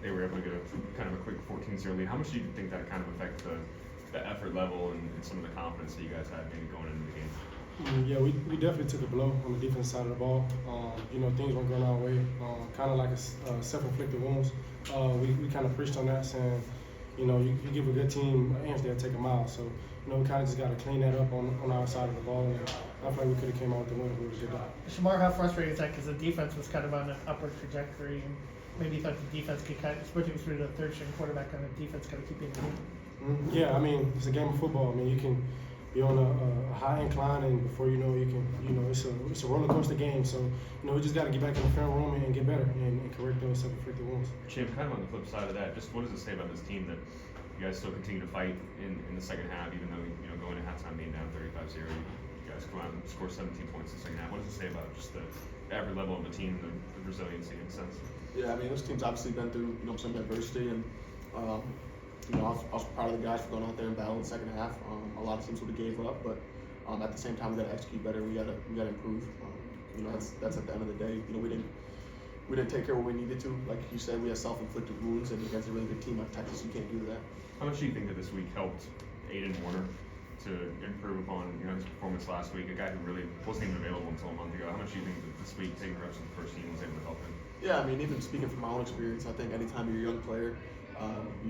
they were able to get a kind of a quick 14-0 lead. How much do you think that kind of affect the effort level and some of the confidence that you guys had maybe going into the game? Yeah, we definitely took a blow on the defense side of the ball. Things weren't going our way. Kind of like a self-inflicted wounds. We kind of preached on that, saying, you give a good team an inch, they'll take a mile. So, we kind of just got to clean that up on our side of the ball. And I feel like we could have came out with the win if we would have did that. Shamar, how frustrating is that? Because the defense was kind of on an upward trajectory, and maybe you thought the defense could kind of, especially through the third string quarterback, on the defense kind of keep you in the game. Yeah, it's a game of football. You can be on a high incline, and before you know, it's a roller coaster game. So, we just got to get back in the film room and get better and correct those self-inflicted wounds. Chip, kind of on the flip side of that, just what does it say about this team that you guys still continue to fight in the second half, even though going to halftime being down 35-0, you guys come out and score 17 points in the second half. What does it say about just the average level of the team, the resiliency in a sense? Yeah, this team's obviously been through some adversity, and I was proud of the guys for going out there and battling the second half. A lot of teams would have gave up, but at the same time, we got to execute better. We got to improve. That's at the end of the day. We didn't take care of what we needed to. Like you said, we had self-inflicted wounds, and against a really good team like Texas, you can't do that. How much do you think that this week helped Aiden Warner to improve upon his performance last week? A guy who really wasn't even available until a month ago. How much do you think that this week taking reps with the first team was able to help him? Yeah, even speaking from my own experience, I think anytime you're a young player,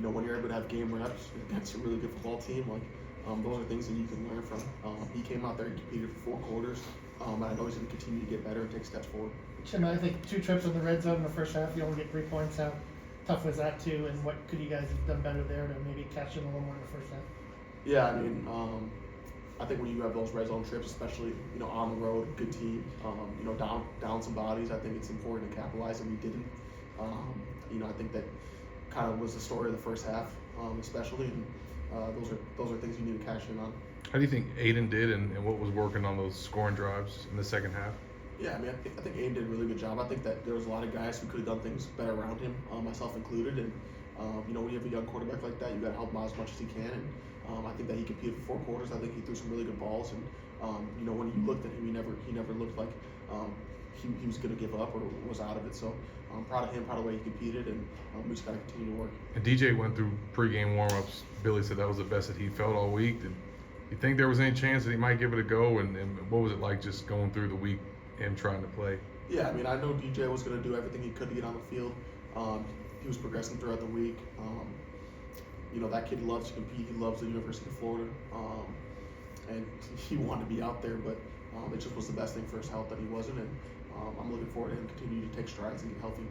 when you're able to have game reps against a really good football team, those are things that you can learn from. He came out there and competed for 4 quarters, and I know he's going to continue to get better and take steps forward. Chim, I think 2 trips in the red zone in the first half, you only get 3 points. How tough was that too, and what could you guys have done better there to maybe catch it a little more in the first half? Yeah, I think when you have those red zone trips, especially on the road, good team, down some bodies, I think it's important to capitalize, and we didn't. I think that kind of was the story of the first half, especially. And those are things you need to cash in on. How do you think Aiden did, and what was working on those scoring drives in the second half? Yeah, I think Aiden did a really good job. I think that there was a lot of guys who could have done things better around him, myself included. And when you have a young quarterback like that, you got to help him out as much as he can. And I think that he competed for 4 quarters. I think he threw some really good balls. And when you looked at him, he never looked like he was going to give up or was out of it. So I'm proud of him, proud of the way he competed, and we just got to continue to work. And DJ went through pregame warm-ups. Billy said that was the best that he felt all week. Did you think there was any chance that he might give it a go? And what was it like just going through the week and trying to play? Yeah, I know DJ was going to do everything he could to get on the field. He was progressing throughout the week. That kid loves to compete. He loves the University of Florida, and he wanted to be out there, but it just was the best thing for his health that he wasn't. And I'm looking forward to him continuing to take strides and get healthy.